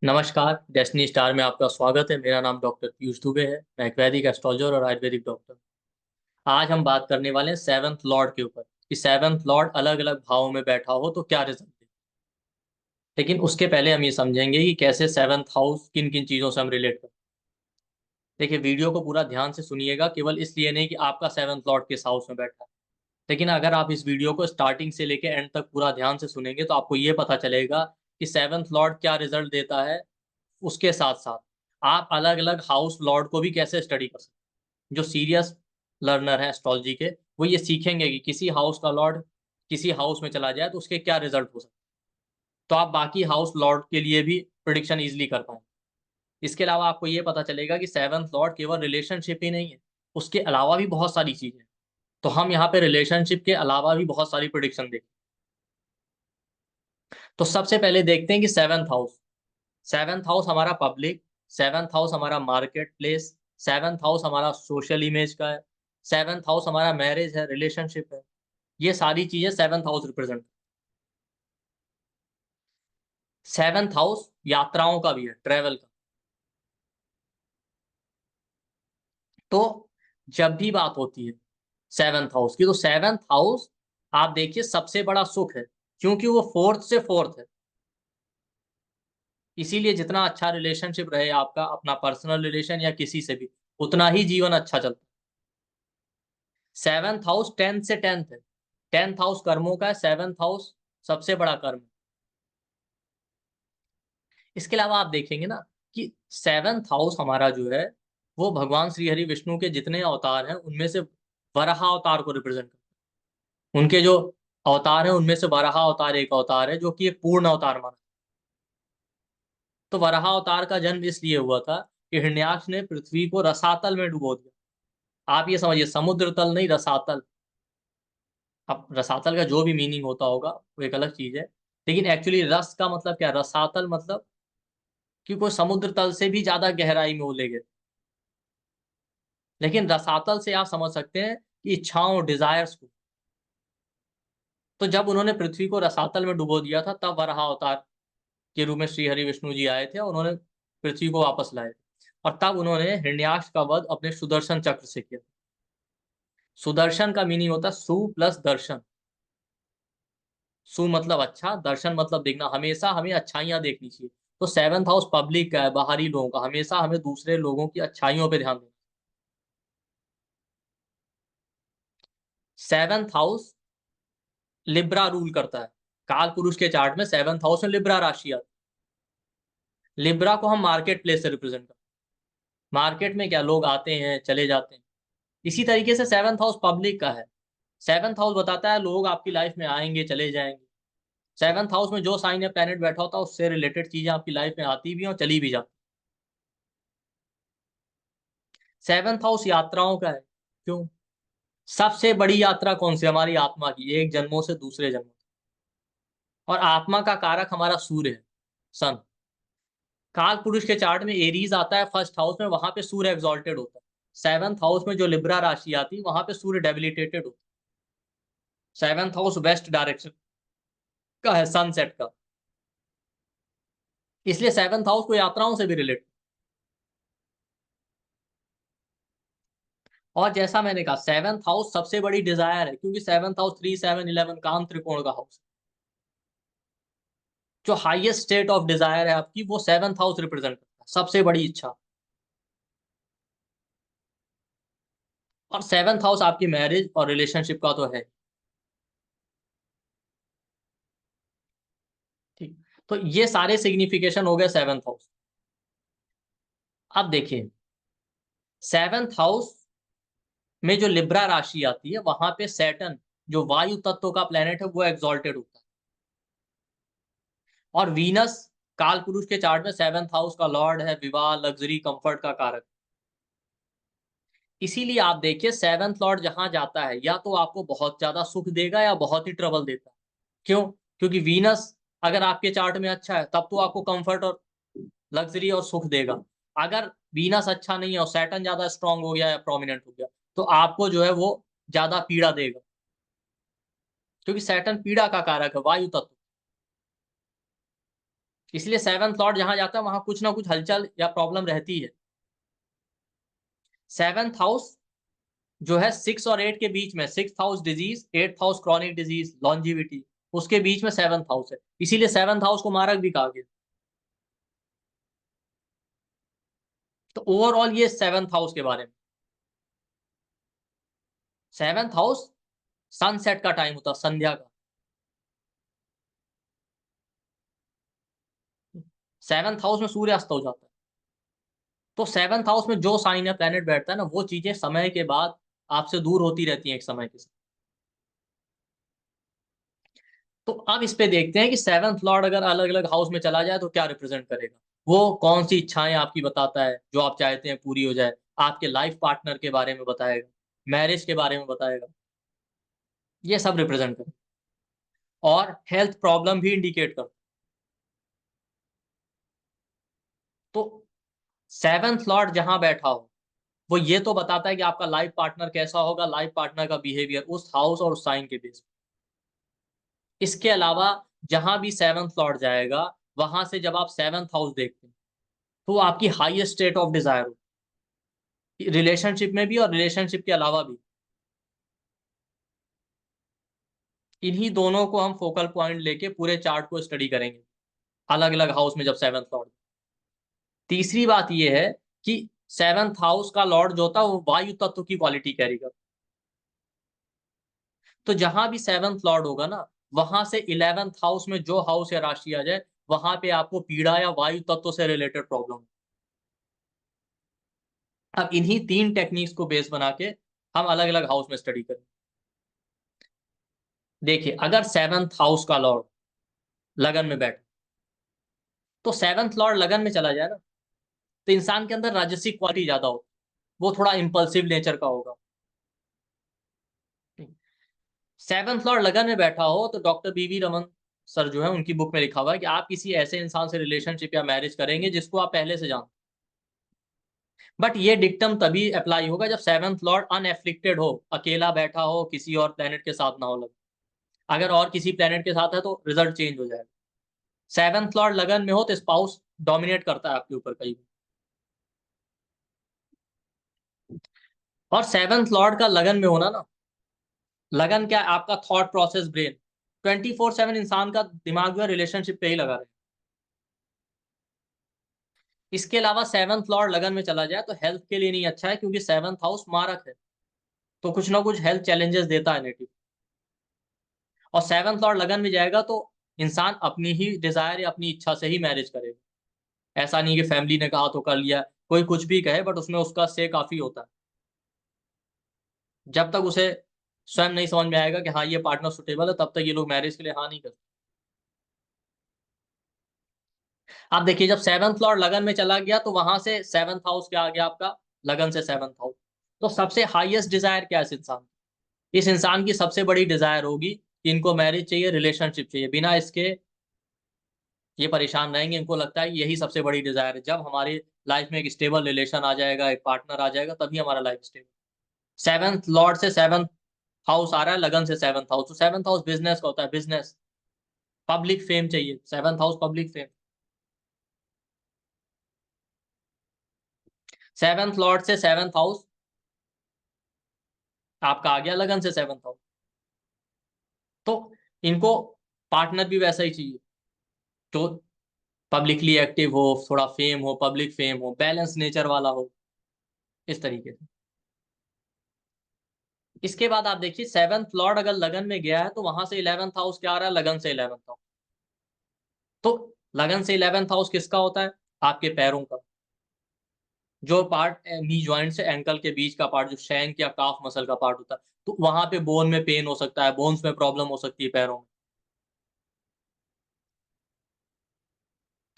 नमस्कार, destiny star में आपका स्वागत है। मेरा नाम डॉक्टर पीयूष दुबे है। मैं एक वैदिक एस्ट्रोलॉजर और आयुर्वेदिक डॉक्टर। आज हम बात करने वाले हैं सेवंथ लॉर्ड के ऊपर कि सेवंथ लॉर्ड अलग अलग भावों में बैठा हो तो क्या रिजल्ट दे। लेकिन उसके पहले हम ये समझेंगे कि कैसे सेवंथ हाउस किन किन चीज़ों से हम रिलेट करते हैं। देखिए, वीडियो को पूरा ध्यान से सुनिएगा, केवल इसलिए नहीं कि आपका सेवंथ लॉर्ड किस हाउस में बैठा है। लेकिन अगर आप इस वीडियो को स्टार्टिंग से लेकर एंड तक पूरा ध्यान से सुनेंगे तो आपको ये पता चलेगा कि सेवंथ लॉर्ड क्या रिजल्ट देता है। उसके साथ साथ आप अलग अलग हाउस लॉर्ड को भी कैसे स्टडी कर सकते हैं। जो सीरियस लर्नर है एस्ट्रोलॉजी के, वो ये सीखेंगे कि किसी हाउस का लॉर्ड किसी हाउस में चला जाए तो उसके क्या रिजल्ट हो सकते हैं। तो आप बाकी हाउस लॉर्ड के लिए भी प्रिडिक्शन इजीली कर पाएंगे। इसके अलावा आपको ये पता चलेगा कि सेवंथ लॉर्ड केवल रिलेशनशिप ही नहीं है, उसके अलावा भी बहुत सारी चीजें हैं। तो हम यहाँ पे रिलेशनशिप के अलावा भी बहुत सारी प्रिडिक्शन देखें। तो सबसे पहले देखते हैं कि सेवंथ हाउस हमारा पब्लिक, सेवंथ हाउस हमारा मार्केट प्लेस, सेवंथ हाउस हमारा सोशल इमेज का है, सेवंथ हाउस हमारा मैरिज है, रिलेशनशिप है। ये सारी चीजें seventh house represent. Seventh house यात्राओं का भी है, ट्रेवल का। तो जब भी बात होती है सेवंथ हाउस की, तो सेवंथ हाउस आप देखिए सबसे बड़ा सुख है, क्योंकि वो फोर्थ से फोर्थ है। इसीलिए जितना अच्छा रिलेशनशिप रहे आपका, अपना पर्सनल रिलेशन या किसी से भी, उतना ही जीवन अच्छा चलता है। सेवंथ हाउस टेंथ से टेंथ है। टेंथ हाउस कर्मों का है, सेवंथ हाउस सबसे बड़ा कर्म है। इसके अलावा आप देखेंगे ना कि सेवंथ हाउस हमारा जो है, वो भगवान श्री हरि विष्णु के जितने अवतार हैं उनमें से वराह अवतार को रिप्रेजेंट करते हैं। उनके जो अवतार हैं उनमें से वराह अवतार एक अवतार है जो कि एक पूर्ण अवतार माना। तो वराह अवतार का जन्म इसलिए हुआ था कि हिरण्याक्ष ने पृथ्वी को रसातल में डुबो दिया। आप ये समझिए, समुद्र तल नहीं, रसातल। अब रसातल का जो भी मीनिंग होता होगा वो एक अलग चीज है, लेकिन एक्चुअली रस का मतलब क्या है? रसातल मतलब कि कोई समुद्र तल से भी ज्यादा गहराई में वो ले गए। लेकिन रसातल से आप समझ सकते हैं कि इच्छाओं, डिजायर्स को। तो जब उन्होंने पृथ्वी को रसातल में डुबो दिया था, तब वराह अवतार के रूप में श्री हरि विष्णु जी आए थे और उन्होंने पृथ्वी को वापस लाए थे। और तब उन्होंने हिरण्याक्ष का वध अपने सुदर्शन चक्र से किया। सुदर्शन का मीनिंग होता है सु प्लस दर्शन। सु मतलब अच्छा, दर्शन मतलब देखना। हमेशा हमें अच्छाइयां देखनी चाहिए। तो सेवंथ हाउस पब्लिक का है, बाहरी लोगों का। हमेशा हमें दूसरे लोगों की अच्छाइयों पर ध्यान देना। सेवंथ हाउस लिब्रा रूल करता है। काल पुरुष के चार्ट में सेवंथ हाउस में लिब्रा राशि आती है। लिब्रा को हम मार्केट प्लेस से रिप्रेजेंट करते हैं। मार्केट में क्या, लोग आते हैं चले जाते हैं। इसी तरीके से सेवंथ हाउस पब्लिक का है। सेवंथ हाउस बताता है लोग आपकी लाइफ में आएंगे चले जाएंगे। सेवंथ हाउस में जो साइन या प्लेनेट बैठा होता है उससे रिलेटेड चीजें आपकी लाइफ में आती भी और चली भी जाती। सेवंथ हाउस यात्राओं का है। क्यों? सबसे बड़ी यात्रा कौन सी? हमारी आत्मा की, एक जन्मों से दूसरे जन्मों। और आत्मा का कारक हमारा सूर्य है, सन। काल पुरुष के चार्ट में एरीज आता है फर्स्ट हाउस में, वहां पे सूर्य एग्जॉल्टेड होता है। सेवंथ हाउस में जो लिब्रा राशि आती है वहां पे सूर्य डेबिलिटेटेड होता है। सेवंथ हाउस वेस्ट डायरेक्शन का है, सनसेट का। इसलिए सेवंथ हाउस को यात्राओं से भी रिलेट। और जैसा मैंने कहा, सेवंथ हाउस सबसे बड़ी डिजायर है, क्योंकि सेवंथ हाउस 3, 7, 11 काम त्रिकोण का हाउस। जो हाईएस्ट स्टेट ऑफ डिजायर है आपकी, वो सेवंथ हाउस रिप्रेजेंट करता है, सबसे बड़ी इच्छा। और सेवंथ हाउस आपकी मैरिज और रिलेशनशिप का तो है। ठीक। तो ये सारे सिग्निफिकेशन हो गए सेवंथ हाउस। अब देखिए, सेवंथ हाउस में जो लिब्रा राशि आती है वहां पे सैटर्न, जो वायु तत्व का प्लेनेट है, वो एग्जॉल्टेड होता है। और वीनस काल पुरुष के चार्ट में सेवंथ हाउस का लॉर्ड है, विवाह, लग्जरी, कंफर्ट का कारक। इसीलिए आप देखिए, सेवंथ लॉर्ड जहां जाता है या तो आपको बहुत ज्यादा सुख देगा या बहुत ही ट्रबल देता है। क्यों? क्योंकि वीनस अगर आपके चार्ट में अच्छा है तब तो आपको कंफर्ट और लग्जरी और सुख देगा। अगर वीनस अच्छा नहीं है और सैटर्न ज्यादा स्ट्रांग हो गया या प्रोमिनेंट हो गया, तो आपको जो है वो ज्यादा पीड़ा देगा। क्योंकि सैटर्न पीड़ा का कारक है, वायु तत्व। इसलिए सेवंथ लॉर्ड जहां जाता है वहां कुछ ना कुछ हलचल या प्रॉब्लम रहती है। सेवंथ हाउस जो है 6 और 8 के बीच में, 6th house disease, 8th house chronic disease, longevity, उसके बीच में सेवंथ हाउस है, इसीलिए सेवंथ हाउस को मारक भी कहा गया। तो ओवरऑल ये सेवंथ हाउस के बारे में। सेवंथ हाउस सनसेट का टाइम होता है, संध्या का। सेवंथ हाउस में सूर्यास्त हो जाता है। तो सेवंथ हाउस में जो साइन या प्लेनेट बैठता है ना, वो चीजें समय के बाद आपसे दूर होती रहती हैं एक समय के साथ। तो अब इस पे देखते हैं कि सेवंथ लॉर्ड अगर अलग अलग हाउस में चला जाए तो क्या रिप्रेजेंट करेगा। वो कौन सी इच्छाएं आपकी बताता है जो आप चाहते हैं पूरी हो जाए, आपके लाइफ पार्टनर के बारे में बताएगा, मैरिज के बारे में बताएगा, ये सब रिप्रेजेंट करेगा। और हेल्थ प्रॉब्लम भी इंडिकेट करता है। तो सेवंथ लॉर्ड जहां बैठा हो वो ये तो बताता है कि आपका लाइफ पार्टनर कैसा होगा, लाइफ पार्टनर का बिहेवियर उस हाउस और उस साइन के बेस पे। इसके अलावा जहां भी सेवंथ लॉर्ड जाएगा, वहां से जब आप सेवंथ हाउस देखते हैं तो आपकी हाईएस्ट स्टेट ऑफ डिजायर हो, रिलेशनशिप में भी और रिलेशनशिप के अलावा भी। इन्हीं दोनों को हम फोकल पॉइंट लेके पूरे चार्ट को स्टडी करेंगे, अलग अलग हाउस में जब सेवंथ लॉर्ड। तीसरी बात यह है कि सेवंथ हाउस का लॉर्ड जो होता है वो वायु तत्व की क्वालिटी कैरी करता। तो जहां भी सेवंथ लॉर्ड होगा ना, वहां से 11th हाउस में जो हाउस या राशि आ जाए, वहां पे आपको पीड़ा या वायु तत्व से रिलेटेड प्रॉब्लम। अब इन्हीं 3 टेक्निक्स को बेस बना के हम अलग अलग हाउस में स्टडी करें। देखिए, अगर सेवंथ हाउस का लॉर्ड लगन में बैठे, तो सेवंथ लॉर्ड लगन में चला जाए ना, तो इंसान के अंदर राजसिक क्वालिटी ज्यादा होती, वो थोड़ा इंपल्सिव नेचर का होगा। सेवंथ लॉर्ड लगन में बैठा हो तो डॉक्टर बीवी रमन सर जो है उनकी बुक में लिखा हुआ है कि आप किसी ऐसे इंसान से रिलेशनशिप या मैरिज करेंगे जिसको आप पहले से जानते। बट ये डिक्टम तभी अप्लाई होगा जब सेवंथ लॉर्ड अनएफ्लिक्टेड हो, अकेला बैठा हो, किसी और प्लेनेट के साथ ना हो लगे। अगर और किसी प्लेनेट के साथ है तो रिजल्ट चेंज हो जाएगा। सेवंथ लॉर्ड लगन में हो तो स्पाउस डोमिनेट करता है आपके ऊपर कई बार। और सेवंथ लॉर्ड का लगन में होना ना, लगन क्या है, आपका थॉट प्रोसेस, ब्रेन 24/7 इंसान का दिमाग जो है रिलेशनशिप पे ही लगा रहे। इसके अलावा सेवंथ लॉर्ड लगन में चला जाए तो हेल्थ के लिए नहीं अच्छा है, क्योंकि सेवंथ हाउस मारक है, तो कुछ ना कुछ हेल्थ चैलेंजेस देता है नेटिव। और सेवंथ लॉर्ड लगन में जाएगा तो इंसान अपनी ही डिजायर या अपनी इच्छा से ही मैरिज करेगा। ऐसा नहीं कि फैमिली ने कहा तो कर लिया, कोई कुछ भी कहे बट उसमें उसका से काफी होता है। जब तक उसे स्वयं नहीं समझ में आएगा कि हाँ ये पार्टनर सुटेबल है, तब तक ये लोग मैरिज के लिए हाँ नहीं करते। आप देखिए, जब सेवंथ लॉर्ड लगन में चला गया तो वहां से सेवंथ हाउस क्या आ गया आपका, लगन से सेवंथ हाउस। तो सबसे हाईएस्ट डिजायर क्या है इस इंसान की? इस इंसान की सबसे बड़ी डिजायर होगी कि इनको मैरिज चाहिए, रिलेशनशिप चाहिए, बिना इसके ये परेशान रहेंगे। इनको लगता है यही सबसे बड़ी डिजायर है, जब हमारी लाइफ में एक स्टेबल रिलेशन आ जाएगा, एक पार्टनर आ जाएगा, तभी हमारा लाइफ स्टेबल। सेवंथ लॉर्ड से सेवंथ हाउस आ रहा है, लगन से सेवंथ हाउस, तो सेवंथ हाउस बिजनेस का होता है, बिजनेस, पब्लिक फेम चाहिए, seventh house public fame. Seventh Lord से सेवंथ हाउस आपका आ गया लगन से सेवंथ हाउस। तो इनको पार्टनर भी वैसा ही चाहिए, जो पब्लिकली एक्टिव हो, थोड़ा फेम हो, पब्लिक फेम हो, बैलेंस नेचर वाला हो, इस तरीके से। इसके बाद आप देखिए, सेवंथ लॉर्ड अगर लगन में गया है तो वहां से 11th हाउस क्या आ रहा है, लगन से 11th हाउस। तो लगन से 11th हाउस किसका होता है, आपके पैरों का। जो पार्ट नी ज्वाइंट से एंकल के बीच का पार्ट, जो शैंक या काफ मसल का पार्ट होता है, तो वहां पे बोन में पेन हो सकता है, बोन्स में प्रॉब्लम हो सकती है पैरों में,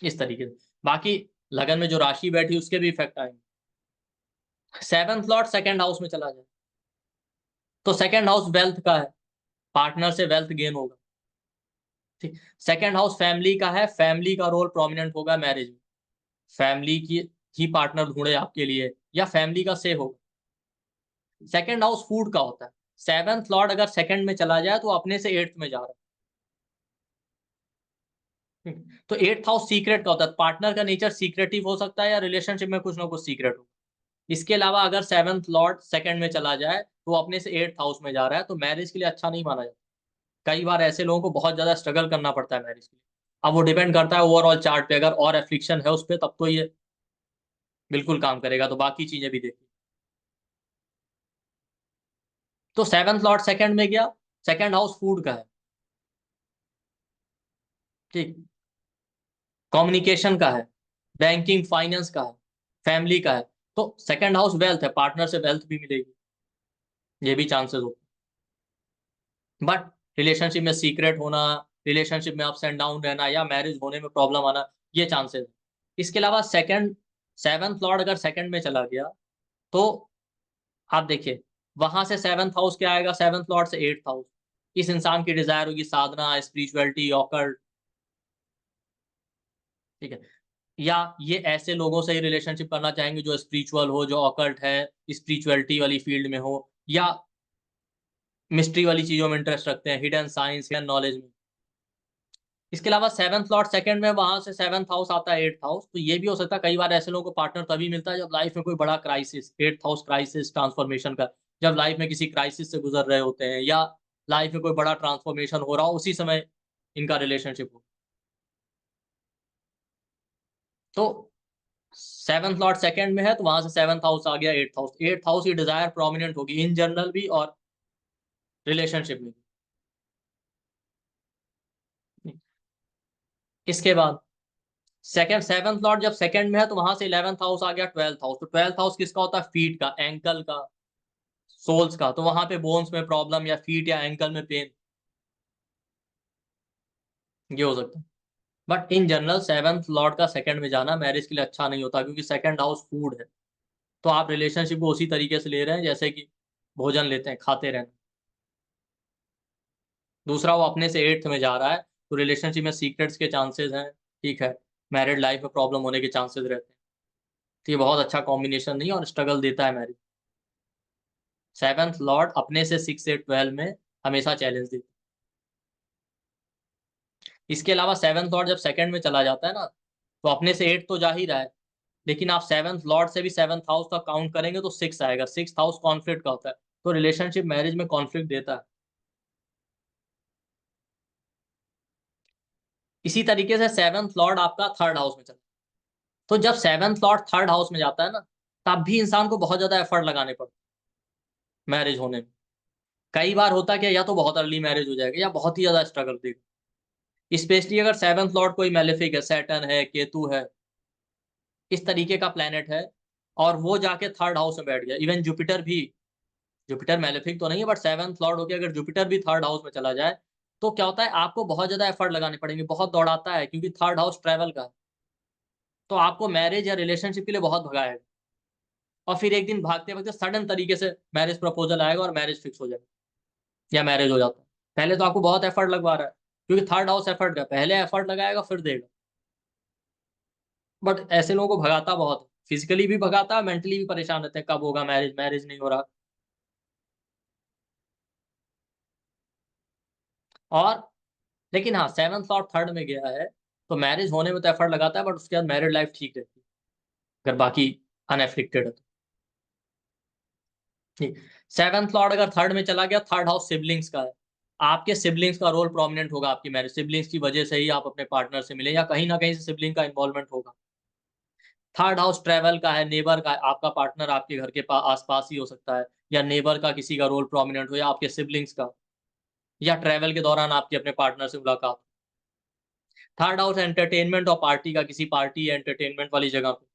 इस तरीके से। बाकी लगन में जो राशि बैठी उसके भी इफेक्ट आएंगे। सेवंथ लॉर्ड सेकंड हाउस में चला जाए तो सेकंड हाउस वेल्थ का है, पार्टनर से वेल्थ गेन होगा। ठीक। सेकंड हाउस फैमिली का है, फैमिली का रोल प्रोमिनेंट होगा मैरिज में, फैमिली की ही पार्टनर ढूंढे आपके लिए या फैमिली का से होगा। सेकंड हाउस फूड का होता है। सेवंथ लॉर्ड अगर सेकंड में चला जाए तो अपने से एट्थ में जा रहा है। तो 8th हाउस सीक्रेट का होता है, पार्टनर का नेचर सीक्रेटिव हो सकता है या रिलेशनशिप में कुछ ना कुछ सीक्रेट हो। इसके अलावा अगर 7th लॉर्ड सेकंड में चला जाए तो वो अपने से 8th हाउस में जा रहा है, तो मैरिज के लिए अच्छा नहीं माना जाता। कई बार ऐसे लोगों को बहुत ज्यादा स्ट्रगल करना पड़ता है मैरिज के लिए। अब वो डिपेंड करता है ओवरऑल चार्ट पे, अगर और एफ्लिक्शन है उस पर तब तो ये बिल्कुल काम करेगा, तो बाकी चीजें भी देखिए। तो 7th लॉर्ड सेकंड में गया, सेकंड हाउस फूड का है, ठीक, कम्युनिकेशन का है, बैंकिंग फाइनेंस का है, फैमिली का है। तो सेकंड हाउस वेल्थ है, पार्टनर से वेल्थ भी मिलेगी, ये भी चांसेस होते हैं। बट रिलेशनशिप में सीक्रेट होना, रिलेशनशिप में अप्स एंड डाउन रहना या मैरिज होने में प्रॉब्लम आना, ये चांसेस है। इसके अलावा सेकंड 7th लॉर्ड अगर सेकंड में चला गया तो आप देखिए वहां से 7th हाउस क्या आएगा, 7th लॉर्ड से 8th हाउस। इस इंसान की डिजायर होगी साधना, स्पिरिचुअलिटी, ऑकल्ट, ठीक है। या ये ऐसे लोगों से ही रिलेशनशिप करना चाहेंगे जो स्पिरिचुअल हो, जो ऑकल्ट है, स्पिरिचुअलिटी वाली फील्ड में हो, या मिस्ट्री वाली चीजों में इंटरेस्ट रखते हैं, हिडन साइंस, हिडन नॉलेज में। इसके अलावा 7th लॉर्ड सेकंड में, वहां से 7th हाउस आता है 8th हाउस, तो ये भी हो सकता है कई बार ऐसे लोगों को पार्टनर तभी मिलता है जब लाइफ में कोई बड़ा crisis, 8th house crisis transformation का, जब लाइफ में किसी क्राइसिस से गुजर रहे होते हैं या लाइफ में कोई बड़ा ट्रांसफॉर्मेशन हो रहा हो, उसी समय इनका रिलेशनशिप हो। तो 7th लॉर्ड सेकंड में है तो वहां से 7th हाउस आ गया 8th हाउस, 8th हाउस की डिजायर प्रोमिनेंट होगी इन जनरल भी और रिलेशनशिप में भी। इसके बाद सेकंड 7th लॉर्ड जब सेकंड में है तो वहां से 11th हाउस आ गया 12th हाउस, तो 12th हाउस किसका होता है, फीट का, एंकल का, सोल्स का, तो वहां पे बोन्स में प्रॉब्लम या फीट या एंकल में पेन, ये हो सकता है। But in general 7th Lord का सेकंड में जाना मैरिज के लिए अच्छा नहीं होता, क्योंकि सेकंड हाउस फूड है। तो आप रिलेशनशिप को उसी तरीके से ले रहे हैं जैसे कि भोजन लेते हैं, खाते रहना। दूसरा, वो अपने से 8th में जा रहा है, तो रिलेशनशिप में सीक्रेट्स के चांसेस हैं, ठीक है, मैरिड लाइफ में प्रॉब्लम होने के चांसेस रहते हैं। तो ये बहुत अच्छा कॉम्बिनेशन नहीं है और स्ट्रगल देता है मैरिज। 7th लॉर्ड अपने से 6 से 12 में हमेशा चैलेंज देता है। इसके अलावा 7th लॉर्ड जब सेकंड में चला जाता है ना, तो अपने से 8 तो जा ही रहा है, लेकिन आप 7th लॉर्ड से भी 7th हाउस का काउंट करेंगे तो 6 आएगा, 6th हाउस कॉन्फ्लिक्ट का होता है, तो रिलेशनशिप मैरिज में कॉन्फ्लिक्ट देता है। इसी तरीके से 7th लॉर्ड आपका थर्ड हाउस में चला, तो जब 7th लॉर्ड थर्ड हाउस में जाता है ना, तब भी इंसान को बहुत ज्यादा एफर्ट लगाने पड़ते हैं मैरिज होने में। कई बार होता है कि या तो बहुत अर्ली मैरिज हो जाएगी या बहुत ही ज्यादा स्ट्रगल देगा, स्पेशली अगर 7th लॉर्ड कोई मेलेफिक है, सैटर्न है, केतु है, इस तरीके का प्लेनेट है, और वो जाके थर्ड हाउस में बैठ गया। इवन जुपिटर भी, जुपिटर मेलेफिक तो नहीं है बट 7th लॉर्ड होके अगर जुपिटर भी थर्ड हाउस में चला जाए, तो क्या होता है, आपको बहुत ज्यादा एफर्ट लगाने पड़ेंगे, बहुत दौड़ाता है, क्योंकि थर्ड हाउस ट्रेवल का है। तो आपको मैरिज या रिलेशनशिप के लिए बहुत भगाएगा, और फिर एक दिन भागते भागते सडन तरीके से मैरिज प्रपोजल आएगा और मैरिज फिक्स हो जाएगा या मैरिज हो जाता है। पहले तो आपको बहुत एफर्ट लगवा रहा है, क्योंकि थर्ड हाउस एफर्ट का, पहले एफर्ट लगाएगा फिर देगा। बट ऐसे लोगों को भगाता बहुत है, फिजिकली भी भगाता है, मेंटली भी परेशान रहते हैं, कब होगा मैरिज, मैरिज नहीं हो रहा। और लेकिन हाँ, 7th लॉर्ड थर्ड में गया है, तो मैरिज होने में तो एफर्ट लगाता है, बट उसके बाद मैरिड लाइफ ठीक रहती है अगर बाकी अनएफ्लिक्टेड है तो। ठीक, 7th लॉर्ड अगर थर्ड में चला गया, थर्ड हाउस सिबलिंग्स का है, आपके सिबलिंग्स का रोल प्रोमिनेंट होगा आपकी मैरिज, सिबलिंग्स की वजह से ही आप अपने पार्टनर से मिले, या कहीं ना कहीं से सिबलिंग का इन्वॉल्वमेंट होगा। थर्ड हाउस ट्रेवल का है, नेबर का है, आपका पार्टनर आपके घर के आसपास ही हो सकता है, या नेबर का किसी का रोल प्रोमिनेंट हो, या आपके सिबलिंग्स का, या ट्रेवल के दौरान आपकी अपने पार्टनर से मुलाकात। थर्ड हाउस एंटरटेनमेंट और पार्टी का, किसी पार्टी या एंटरटेनमेंट वाली जगह पे।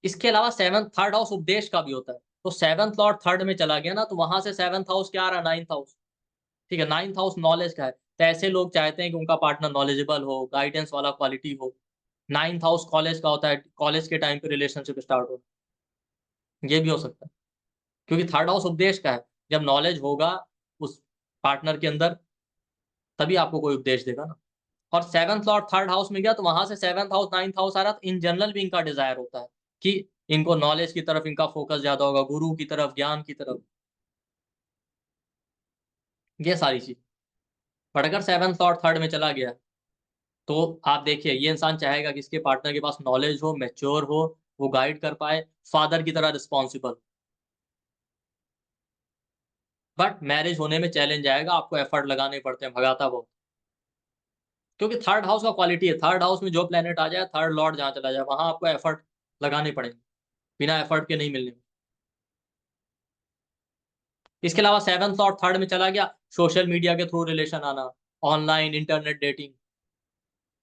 इसके अलावा सेवंथ थर्ड हाउस उपदेश का भी होता है, तो 7th लॉर्ड थर्ड में चला गया ना, तो वहां से 7th हाउस क्या आ रहा है, 9th हाउस, ठीक है, 9th हाउस नॉलेज का है, तो ऐसे लोग चाहते हैं कि उनका पार्टनर नॉलेजेबल हो, गाइडेंस वाला क्वालिटी हो। 9th हाउस कॉलेज का होता है, कॉलेज के टाइम पे रिलेशनशिप स्टार्ट हो, ये भी हो सकता है, क्योंकि थर्ड हाउस उपदेश का है, जब नॉलेज होगा उस पार्टनर के अंदर, तभी आपको कोई उपदेश देगा ना। और 7th लॉर्ड थर्ड हाउस में गया, तो वहां से 7th हाउस 9th हाउस आ रहा, तो इन जनरल भी इनका डिजायर होता है कि इनको नॉलेज की तरफ इनका फोकस ज्यादा होगा, गुरु की तरफ, ज्ञान की तरफ, ये सारी चीज। बट अगर सेवन्थ लॉर्ड थर्ड में चला गया तो आप देखिए ये इंसान चाहेगा कि इसके पार्टनर के पास नॉलेज हो, मैच्योर हो, वो गाइड कर पाए, फादर की तरह रिस्पॉन्सिबल। बट मैरिज होने में चैलेंज आएगा, आपको एफर्ट लगाने पड़ते हैं, भगाता बहुत। क्योंकि थर्ड हाउस का क्वालिटी है, थर्ड हाउस में जो प्लेनेट आ जाए, थर्ड लॉर्ड जहां चला जाए, वहां आपको एफर्ट लगाने पड़ेंगे, बिना एफर्ट के नहीं मिलने। इसके अलावा सेवन्थ लॉर्ड थर्ड में चला गया, सोशल मीडिया के थ्रू रिलेशन आना, ऑनलाइन इंटरनेट डेटिंग,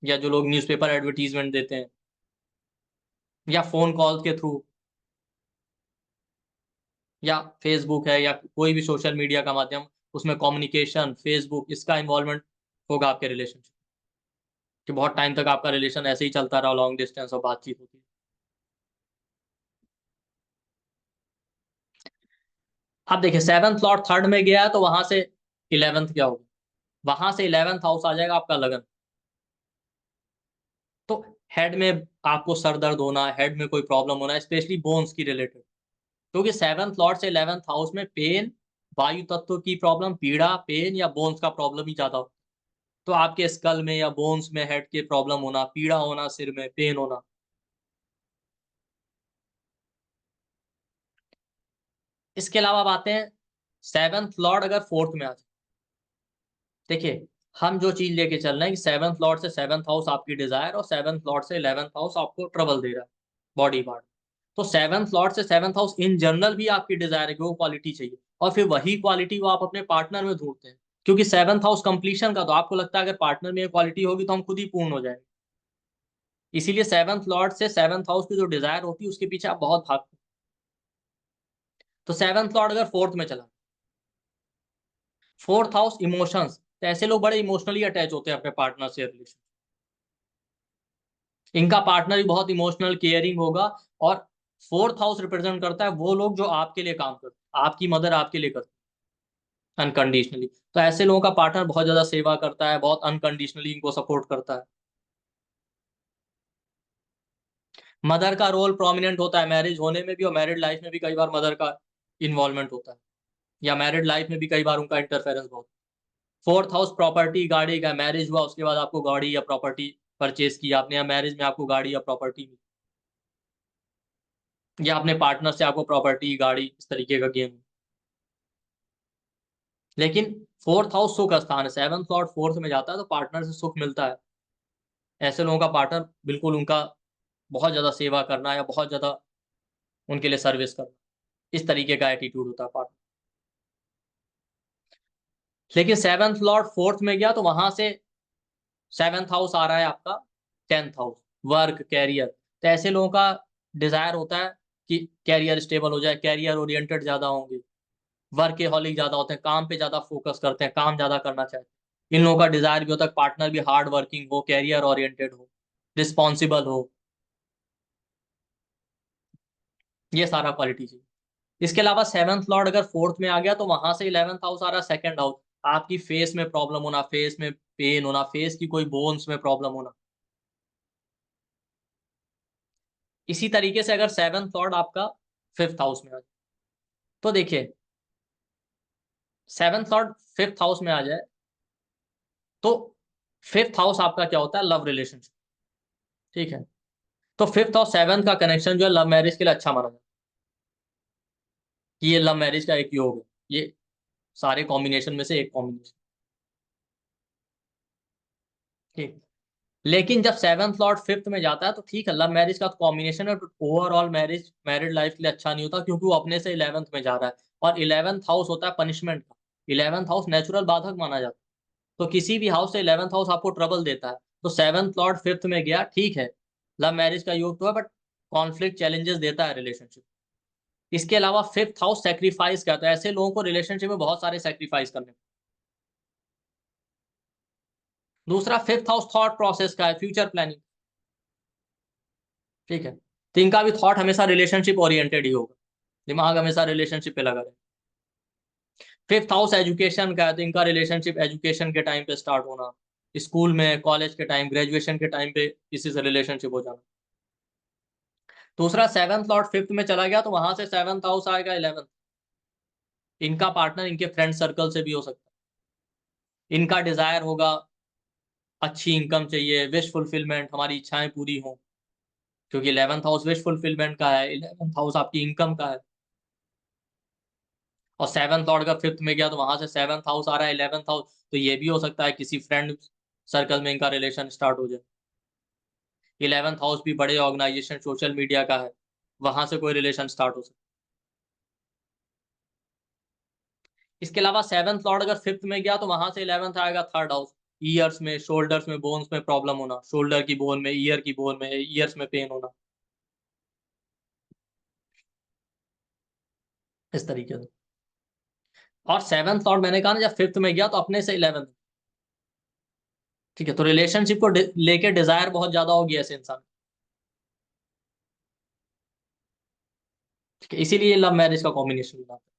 या जो लोग न्यूज़पेपर एडवर्टीजमेंट देते हैं, या फोन कॉल के थ्रू, या फेसबुक है, या कोई भी सोशल मीडिया का माध्यम, उसमें कम्युनिकेशन, फेसबुक, इसका इन्वॉल्वमेंट होगा आपके रिलेशनशिप, कि बहुत टाइम तक आपका रिलेशन ऐसे ही चलता रहा, लॉन्ग डिस्टेंस और बातचीत होती है। अब देखिए सेवन्थ लॉर्ड थर्ड में गया तो वहां से इलेवेंथ क्या होगा, वहां से इलेवेंथ हाउस आ जाएगा आपका लगन। तो हेड में आपको सर दर्द होना, हेड में कोई प्रॉब्लम होना, स्पेशली बोन्स की रिलेटेड, क्योंकि सेवन्थ लॉर्ड से इलेवेंथ हाउस में पेन, वायु तत्व की प्रॉब्लम, पीड़ा, पेन या बोन्स का प्रॉब्लम ही ज्यादा हो। तो आपके स्कल में या बोन्स में हेड के प्रॉब्लम होना, पीड़ा होना, सिर में पेन होना। इसके अलावा अब आते हैं, सेवन्थ लॉर्ड अगर फोर्थ में आ जाए, देखिए हम जो चीज लेके चल रहे हैं कि सेवन्थ लॉर्ड से सेवन्थ हाउस आपकी डिजायर, और सेवन्थ लॉर्ड से इलेवंथ हाउस आपको ट्रबल दे रहा है, बॉडी पार्ट। तो सेवन्थ लॉर्ड से सेवन्थ हाउस इन जनरल भी आपकी डिजायर है कि वो क्वालिटी चाहिए, और फिर वही क्वालिटी वो आप अपने पार्टनर में ढूंढते हैं, क्योंकि सेवन्थ हाउस कंप्लीशन का, तो आपको लगता है अगर पार्टनर में ये क्वालिटी होगी तो हम खुद ही पूर्ण हो जाएंगे। इसीलिए सेवन्थ लॉर्ड से सेवन्थ हाउस की जो डिजायर होती है उसके पीछे आप बहुत भागते हैं। तो सेवन्थ लॉर्ड अगर फोर्थ में चला, फोर्थ हाउस इमोशंस, तो ऐसे लोग बड़े इमोशनली अटैच होते हैं अपने पार्टनर से, रिलेशन, इनका पार्टनर भी बहुत इमोशनल केयरिंग होगा। और फोर्थ हाउस रिप्रेजेंट करता है वो लोग जो आपके लिए काम करते हैं, आपकी मदर आपके लिए करती है अनकंडीशनली। तो ऐसे लोगों का पार्टनर बहुत ज्यादा सेवा करता है, बहुत अनकंडीशनली इनको सपोर्ट करता है। मदर का रोल प्रोमिनेंट होता है मैरिज होने में भी, और मैरिड लाइफ में भी कई बार मदर का इन्वॉल्वमेंट होता है, या मैरिड लाइफ में भी कई बार उनका इंटरफेरेंस बहुत। फोर्थ हाउस प्रॉपर्टी, गाड़ी का, मैरिज हुआ उसके बाद आपको गाड़ी या प्रॉपर्टी परचेज की आपने, या मैरिज में आपको गाड़ी या प्रॉपर्टी मिली, या अपने पार्टनर से आपको प्रॉपर्टी, गाड़ी, इस तरीके का गेम। लेकिन फोर्थ हाउस सुख स्थान है, सेवन्थ लॉर्ड फोर्थ में जाता है तो पार्टनर से सुख मिलता है। ऐसे लोगों का पार्टनर बिल्कुल उनका बहुत ज्यादा सेवा करना, या बहुत ज्यादा उनके लिए सर्विस करना, इस तरीके का एटीट्यूड होता है पार्टनर। लेकिन सेवन्थ लॉर्ड फोर्थ में गया तो वहां से सेवन्थ हाउस आ रहा है आपका टेंथ हाउस, वर्क, कैरियर। तो ऐसे लोगों का डिजायर होता है कि कैरियर स्टेबल हो जाए, कैरियर ओरिएंटेड ज्यादा होंगे, वर्केहॉलिक ज्यादा होते हैं, काम पे ज्यादा फोकस करते हैं, काम ज्यादा करना चाहते हैं। इन लोगों का डिजायर भी होता है पार्टनर भी हार्ड वर्किंग हो, कैरियर ओरिएंटेड हो, रिस्पॉन्सिबल हो, ये सारा क्वालिटी चाहिए। इसके अलावा सेवन्थ लॉर्ड अगर फोर्थ में आ गया तो वहां से इलेवंथ हाउस आ रहा है सेकंड हाउस, आपकी फेस में प्रॉब्लम होना, फेस में पेन होना, फेस की कोई बोन्स में प्रॉब्लम होना। इसी तरीके से अगर सेवन्थ लॉर्ड आपका फिफ्थ हाउस में आ जाए, तो देखिए सेवन्थ लॉर्ड फिफ्थ हाउस में आ जाए तो फिफ्थ हाउस आपका क्या होता है, लव रिलेशनशिप, ठीक है। तो फिफ्थ और सेवन्थ का कनेक्शन जो है लव मैरिज के लिए अच्छा माना जाता है, कि ये लव मैरिज का एक योग है, ये सारे कॉम्बिनेशन में से एक कॉम्बिनेशन, ठीक। लेकिन जब सेवन्थ लॉर्ड फिफ्थ में जाता है तो ठीक है, लव मैरिज का कॉम्बिनेशन है, ओवरऑल मैरिज मैरिड लाइफ के लिए अच्छा नहीं होता, क्योंकि वो अपने से इलेवंथ में जा रहा है, और इलेवंथ हाउस होता है पनिशमेंट का, इलेवंथ हाउस नेचुरल बाधक माना जाता है। तो किसी भी हाउस से इलेवंथ हाउस आपको ट्रबल देता है, तो सेवन्थ लॉर्ड फिफ्थ में गया, ठीक है, लव मैरिज का योग तो है, बट कॉन्फ्लिक्ट चैलेंजेस देता है रिलेशनशिप। इसके अलावा फिफ्थ हाउस सेक्रीफाइस का, तो ऐसे लोगों को रिलेशनशिप में बहुत सारे सेक्रीफाइस करने। दूसरा फिफ्थ हाउस थॉट प्रोसेस का है, फ्यूचर प्लानिंग, ठीक है। तो इनका भी थॉट हमेशा रिलेशनशिप ओरिएंटेड ही होगा, दिमाग हमेशा रिलेशनशिप पे लगा रहे। फिफ्थ हाउस एजुकेशन का है, तो इनका रिलेशनशिप एजुकेशन के टाइम पे स्टार्ट होना, स्कूल में, कॉलेज के टाइम, ग्रेजुएशन के टाइम पे किसी से रिलेशनशिप हो जाना। दूसरा सेवन्थ लॉर्ड फिफ्थ में चला गया तो वहां से सेवन्थ हाउस आएगा इलेवंथ, इनका पार्टनर इनके फ्रेंड सर्कल से भी हो सकता है, इनका डिजायर होगा अच्छी इनकम चाहिए, विश फुलफिलमेंट, हमारी इच्छाएं पूरी हों, क्योंकि 11th हाउस विश फुलफिलमेंट का है, 11th हाउस आपकी इनकम का है। और 7th लॉर्ड का 5th में गया तो वहां से 7th हाउस आ रहा है, 11th हाउस, तो ये भी हो सकता है किसी फ्रेंड सर्कल में इनका रिलेशन स्टार्ट हो जाए। 11th हाउस भी बड़े ऑर्गेनाइजेशन सोशल मीडिया का है, वहां से कोई रिलेशन स्टार्ट हो सकता है। इसके अलावा 7th लॉर्ड अगर 5th में गया तो वहां से 11th आएगा 3rd हाउस, ईयर्स में, शोल्डर्स में, बोन्स में प्रॉब्लम होना, शोल्डर की बोन में, ईयर की बोन में, ईयर्स में पेन होना, इस तरीके से। और 7th लॉर्ड मैंने कहा ना जब 5th में गया तो अपने से 11th, ठीक है, तो रिलेशनशिप को लेके डिजायर बहुत ज्यादा होगी ऐसे इंसान, ठीक है, इसीलिए लव मैरिज का कॉम्बिनेशन बनाता है।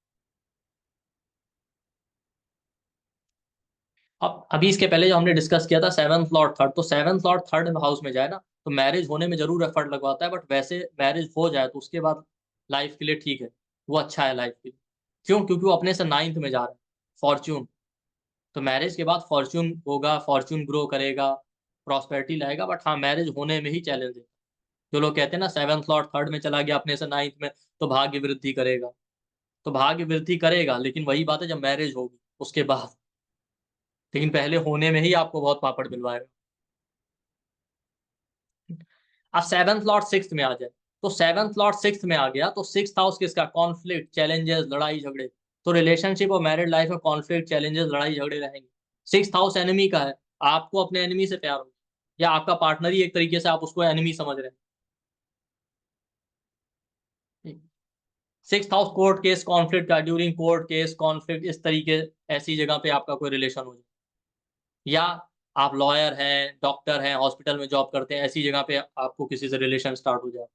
अब अभी इसके पहले जो हमने डिस्कस किया था 7th लॉर्ड 3rd, तो 7th लॉर्ड 3rd हाउस में जाए ना तो मैरिज होने में जरूर एफर्ट लगवाता है, बट वैसे मैरिज हो जाए तो उसके बाद लाइफ के लिए ठीक है, वो अच्छा है लाइफ के लिए। क्यों? क्योंकि वो अपने से 9th में जा रहा है, फॉर्च्यून। तो मैरिज के बाद फॉर्च्यून होगा, फॉर्च्यून ग्रो करेगा, प्रॉस्पेरिटी लाएगा, बट हाँ मैरिज होने में ही चैलेंज है। जो लोग कहते हैं ना 7th लॉर्ड 3rd में चला गया अपने से 9th में तो भाग्य वृद्धि करेगा, तो भाग्य वृद्धि करेगा, लेकिन वही बात है जब मैरिज होगी उसके बाद, लेकिन पहले होने में ही आपको बहुत पापड़ मिलवाएगा। अब 7th लॉर्ड 6th में आ जाए, तो 7th लॉर्ड 6th में आ गया तो 6th हाउस किसका? कॉन्फ्लिक्ट, चैलेंजेस, लड़ाई झगड़े। तो रिलेशनशिप और मैरिड लाइफ में कॉन्फ्लिक्ट, चैलेंजेस, लड़ाई झगड़े रहेंगे। 6th हाउस एनिमी का है, आपको अपने एनिमी से प्यार हो, या आपका पार्टनर ही एक तरीके से आप उसको एनिमी समझ रहे हैं। 6th house court case conflict का, ड्यूरिंग कोर्ट केस कॉन्फ्लिक्ट, इस तरीके, ऐसी जगह पे आपका कोई रिलेशन हो जाए, या आप लॉयर हैं, डॉक्टर हैं, हॉस्पिटल में जॉब करते हैं, ऐसी जगह पे आपको किसी से रिलेशन स्टार्ट हो जाए।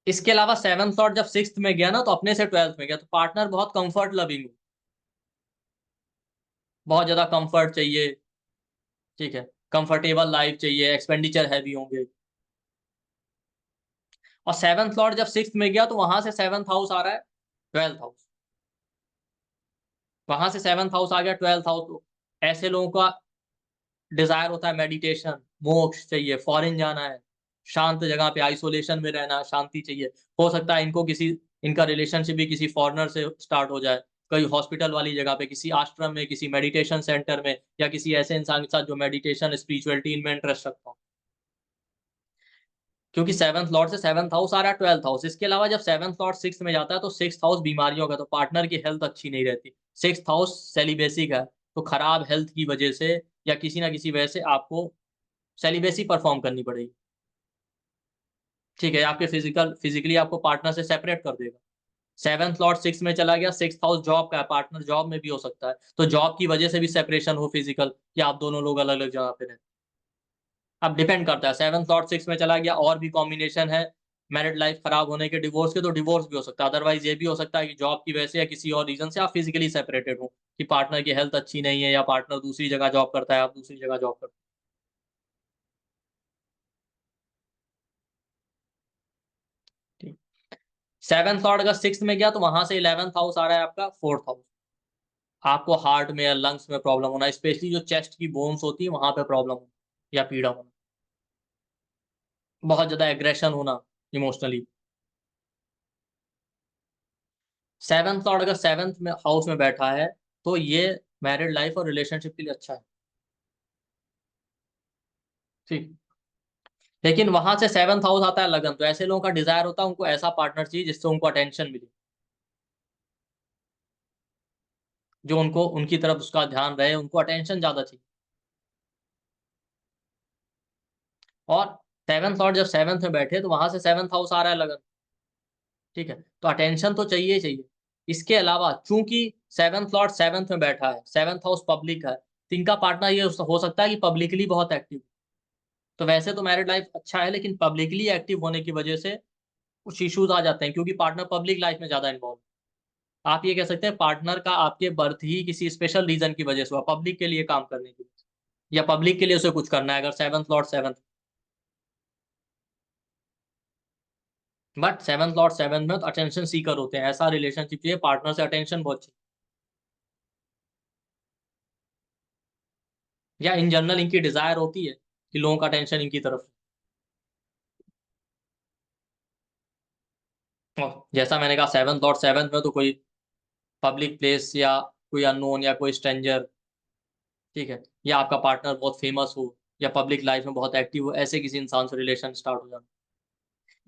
इसके अलावा 7th लॉर्ड जब 6th में गया ना तो अपने से 12th में गया, तो पार्टनर बहुत कंफर्ट लविंग हो, बहुत ज्यादा कंफर्ट चाहिए, ठीक है, कंफर्टेबल लाइफ चाहिए, एक्सपेंडिचर हैवी होंगे। और 7th लॉर्ड जब 6th में गया तो वहां से 7th हाउस आ रहा है 12th हाउस, वहां से 7th हाउस आ गया 12th हाउस, तो ऐसे लोगों का डिजायर होता है मेडिटेशन, मोक्ष चाहिए, फॉरेन जाना है, शांत जगह पे आइसोलेशन में रहना, शांति चाहिए। हो सकता है इनको किसी, इनका रिलेशनशिप भी किसी फॉरेनर से स्टार्ट हो जाए, कहीं हॉस्पिटल वाली जगह पे, किसी आश्रम में, किसी मेडिटेशन सेंटर में, या किसी ऐसे इंसान के साथ जो मेडिटेशन स्पिरिचुअलिटी इनमें इंटरेस्ट रखता हो, क्योंकि 7th लॉर्ड से 7th हाउस आ रहा है 12th हाउस। इसके अलावा जब 7th लॉर्ड 6th में जाता है तो 6th हाउस बीमारियों का, तो पार्टनर की हेल्थ अच्छी नहीं रहती। 6th हाउस सेलिबेसी का है, तो खराब हेल्थ की वजह से या किसी ना किसी वजह से आपको सेलिबेसी परफॉर्म करनी पड़ेगी, ठीक है, आपके फिजिकली आपको पार्टनर से सेपरेट कर देगा। 7th लॉर्ड 6 में चला गया, 6th हाउस जॉब का है, पार्टनर जॉब में भी हो सकता है, तो जॉब की वजह से भी सेपरेशन हो फिजिकल, या आप दोनों लोग अलग अलग जगह पे रहे। अब डिपेंड करता है, 7th लॉर्ड 6 में चला गया और भी कॉम्बिनेशन है मैरिड लाइफ खराब होने के, डिवोर्स के, तो डिवोर्स भी हो सकता है। अदरवाइज ये भी हो सकता है कि जॉब की वजह से या किसी और रीजन से आप फिजिकली सेपरेटेड हो, कि पार्टनर की हेल्थ अच्छी नहीं है, या पार्टनर दूसरी जगह जॉब करता है, आप दूसरी जगह जॉब करते 7th लॉर्ड अगर 6 में गया तो वहां से 11th हाउस आ रहा है आपका 4th हाउस, आपको हार्ट में या लंग्स में प्रॉब्लम होना, स्पेशली जो चेस्ट की बोन्स होती है वहां पे प्रॉब्लम होना या पीड़ा होना, बहुत ज्यादा एग्रेशन होना इमोशनली। 7th लॉर्ड अगर 7th में हाउस में बैठा है तो ये मैरिड लाइफ और रिलेशनशिप के लिए अच्छा है, ठीक। लेकिन वहां से 7th हाउस आता है लगन, तो ऐसे लोगों का डिजायर होता है उनको ऐसा पार्टनर चाहिए जिससे उनको अटेंशन मिले, जो उनको उनकी तरफ उसका ध्यान रहे, उनको अटेंशन ज्यादा चाहिए। और 7th लॉर्ड जब 7th में बैठे तो वहां से 7th हाउस आ रहा है लगन, ठीक है, तो अटेंशन तो चाहिए ही चाहिए। इसके अलावा चूंकि 7th लॉर्ड 7th में बैठा है, 7th हाउस पब्लिक है, तो इनका पार्टनर ये हो सकता है कि पब्लिकली बहुत एक्टिव, तो वैसे तो मैरिड लाइफ अच्छा है लेकिन पब्लिकली एक्टिव होने की वजह से कुछ इश्यूज आ जाते हैं, क्योंकि पार्टनर पब्लिक लाइफ में ज्यादा इन्वॉल्व। आप ये कह सकते हैं पार्टनर का आपके बर्थ ही किसी स्पेशल रीजन की वजह से हुआ, पब्लिक के लिए काम करने की वजह से, या पब्लिक के लिए उसे कुछ करना है, अगर 7th Lord 7th। But 7th Lord 7th में तो अटेंशन सीकर होते हैं, ऐसा रिलेशनशिप चाहिए, पार्टनर से अटेंशन बहुत चाहिए। या इन जनरल इनकी डिजायर होती है कि लोगों का अटेंशन इनकी तरफ। और जैसा मैंने कहा सेवंथ लॉर्ड सेवंथ में, तो कोई पब्लिक प्लेस या कोई अननोन या कोई स्ट्रेंजर, ठीक है, या आपका पार्टनर बहुत फेमस हो या पब्लिक लाइफ में बहुत एक्टिव हो, ऐसे किसी इंसान से रिलेशन स्टार्ट हो जाना।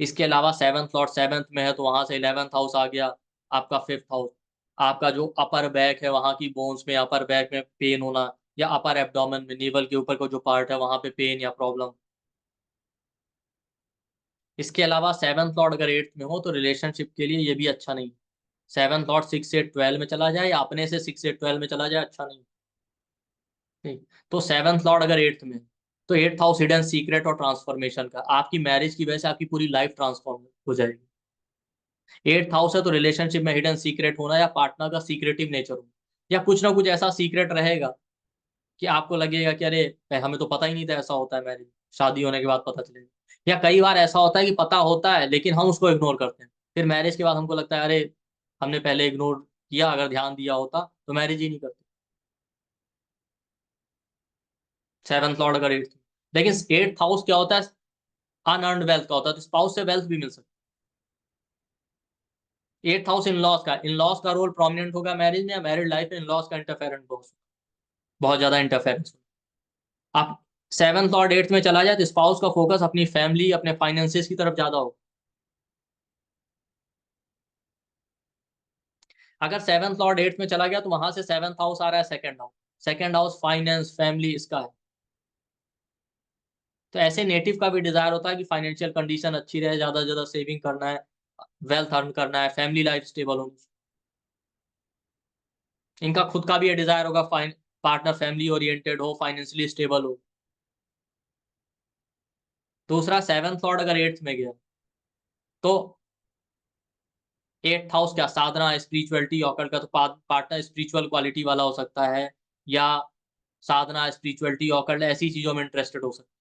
इसके अलावा सेवंथ लॉर्ड सेवंथ में है तो वहां से 11th हाउस आ गया, आपका 5th हाउस। आपका जो अपर बैक है वहां की बोन्स में, अपर बैक में पेन होना, या अपर एब्डोमेन में नेवल के ऊपर का जो पार्ट है वहां पे पेन या प्रॉब्लम। इसके अलावा सेवंथ लॉर्ड अगर 8th में हो तो रिलेशनशिप के लिए ये भी अच्छा नहीं। सेवंथ लॉर्ड 6 से 12 में चला जाए या अपने से 6 से 12 में चला जाए, अच्छा नहीं। ठीक। तो सेवंथ लॉर्ड अगर 8th में, तो 8th हाउस हिडन सीक्रेट और ट्रांसफॉर्मेशन का, आपकी मैरिज की वजह से आपकी पूरी लाइफ ट्रांसफॉर्म हो जाएगी। 8th हाउस है तो रिलेशनशिप में हिडन सीक्रेट होना या पार्टनर का सीक्रेटिव नेचर होना, या कुछ ना कुछ ऐसा सीक्रेट रहेगा कि आपको लगेगा कि अरे हमें तो पता ही नहीं था ऐसा होता है, मैरिज शादी होने के बाद पता चलेगा। या कई बार ऐसा होता है कि पता होता है लेकिन हम उसको इग्नोर करते हैं, फिर मैरिज के बाद हमको लगता है अरे हमने पहले इग्नोर किया, अगर ध्यान दिया होता तो मैरिज ही नहीं करते। सेवंथ लॉर्ड अगर 8th, लेकिन 8th हाउस क्या होता है, अनअर्न्ड वेल्थ का होता है, तो स्पाउस से वेल्थ भी मिल सकती है। 8th हाउस इन लॉस का रोल प्रोमिनेंट होगा मैरिज में, या मैरिड लाइफ में इन लॉस का इंटरफेरेंस बहुत ज्यादा इंटरफेरेंस। आप सेवंथ लॉर्ड 8th में चला जाए तो स्पाउस का फोकस अपनी फैमिली, अपने फाइनेंसिस की तरफ ज्यादा हो। अगर सेवंथ लॉर्ड 8th में चला गया तो वहां से सेवंथ हाउस आ रहा है second house. Second house finance, family, इसका है। तो ऐसे नेटिव का भी डिजायर होता है कि फाइनेंशियल कंडीशन अच्छी रहे, ज्यादा से ज्यादा सेविंग करना है, वेल्थ अर्न करना है, फैमिली लाइफ स्टेबल हो। इनका खुद का भी ये डिजायर होगा, पार्टनर फैमिली ओरिएंटेड हो, फाइनेंशियली स्टेबल हो। दूसरा, सेवंथ लॉर्ड अगर 8th में गया तो 8th हाउस क्या, साधना, स्पिरिचुअलिटी, ऑकल्ट का, तो पार्टनर स्पिरिचुअल क्वालिटी वाला हो सकता है, या साधना, स्पिरिचुअलिटी, ऑकल्ट ऐसी चीजों में इंटरेस्टेड हो सकता है।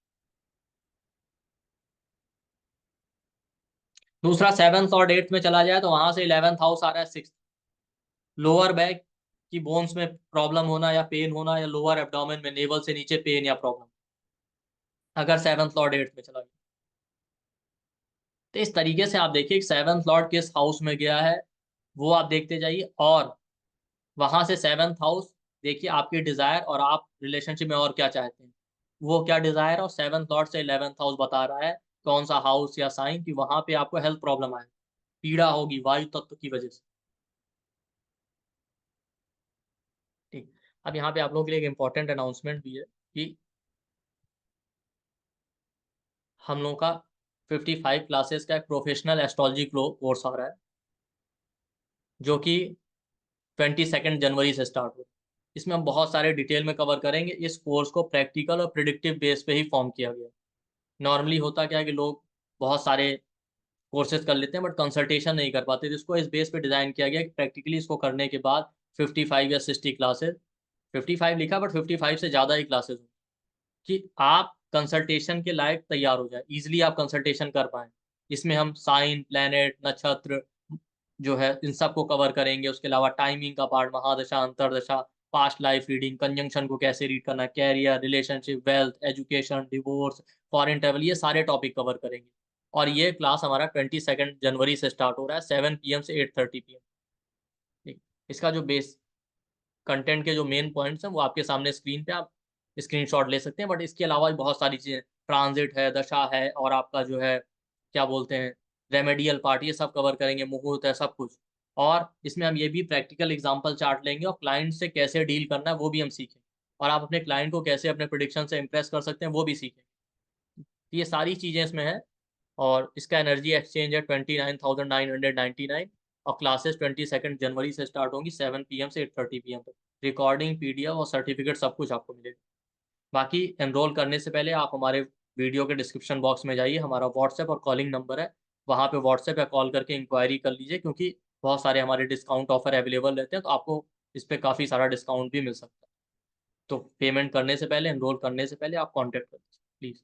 दूसरा, सेवंथ और 8th में चला जाए तो वहां से 11th हाउस आ रहा है 6th। लोअर बैक की बोन्स में प्रॉब्लम होना या पेन होना, या लोअर एब्डोमेन में नेवल से नीचे पेन या प्रॉब्लम, अगर सेवंथ लॉर्ड 8th में चला गया। तो इस तरीके से आप देखिए सेवंथ लॉर्ड किस हाउस में गया है, वो आप देखते जाइए, और वहां से सेवंथ हाउस देखिए आपकी डिजायर, और आप रिलेशनशिप में और क्या चाहते हैं, वो क्या डिजायर, और सेवंथ लॉर्ड से 11th हाउस बता रहा है कौन सा हाउस या साइन कि वहां पे आपको हेल्थ प्रॉब्लम आए, पीड़ा होगी वायु तत्व की वजह से। ठीक। अब यहाँ पे आप लोगों के लिए एक इंपॉर्टेंट अनाउंसमेंट भी है कि हम लोगों का 55 क्लासेस का एक प्रोफेशनल एस्ट्रोलॉजी कोर्स आ रहा है, जो कि 22 जनवरी से स्टार्ट हो। इसमें हम बहुत सारे डिटेल में कवर करेंगे। इस कोर्स को प्रैक्टिकल और प्रिडिक्टिव बेस पे ही फॉर्म किया गया। नॉर्मली होता क्या है कि लोग बहुत सारे कोर्सेज कर लेते हैं बट कंसल्टेशन नहीं कर पाते, तो इसको इस बेस पे डिजाइन किया गया कि प्रैक्टिकली इसको करने के बाद 55 या 60 क्लासेस, 55 लिखा बट 55 से ज़्यादा ही क्लासेस हो, कि आप कंसल्टेशन के लायक तैयार हो जाए, इजिली आप कंसल्टेशन कर पाए। इसमें हम साइन, प्लैनेट, नक्षत्र जो है इन सबको कवर करेंगे। उसके अलावा टाइमिंग का पार्ट, महादशा, अंतरदशा, पास्ट लाइफ रीडिंग, कंजंक्शन को कैसे रीड करना, career, relationship, wealth, education, divorce, foreign travel, ये सारे टॉपिक कवर करेंगे। और ये क्लास हमारा 22 जनवरी से स्टार्ट हो रहा है, 7 PM से 8:30 PM। ठीक। इसका जो बेस कंटेंट के जो मेन पॉइंट्स हैं वो आपके सामने स्क्रीन पे आप स्क्रीनशॉट ले सकते हैं, बट इसके अलावा भी बहुत सारी चीज़ें, ट्रांजिट है, दशा है, और आपका जो है क्या बोलते हैं रेमेडियल पार्ट, ये सब कवर करेंगे, मुहूर्त है, सब कुछ। और इसमें हम ये भी प्रैक्टिकल एग्जांपल चार्ट लेंगे, और क्लाइंट से कैसे डील करना है वो भी हम सीखें, और आप अपने क्लाइंट को कैसे अपने प्रिडिक्शन से इम्प्रेस कर सकते हैं वो भी सीखें। ये सारी चीज़ें इसमें हैं। और इसका एनर्जी एक्सचेंज है 29,999, और क्लासेस 22 जनवरी से स्टार्ट होंगी 7 PM से 8:30 PM तक। रिकॉर्डिंग, PDF और सर्टिफिकेट सब कुछ आपको मिलेगा। बाकी एनरोल करने से पहले आप हमारे वीडियो के डिस्क्रिप्शन बॉक्स में जाइए, हमारा व्हाट्सएप और कॉलिंग नंबर है, वहाँ पे व्हाट्सएप या कॉल करके इंक्वायरी कर लीजिए, क्योंकि बहुत सारे हमारे डिस्काउंट ऑफर अवेलेबल रहते हैं, तो आपको इस पर काफ़ी सारा डिस्काउंट भी मिल सकता है। तो पेमेंट करने से पहले, एनरोल करने से पहले आप कॉन्टैक्ट कर लीजिए प्लीज़।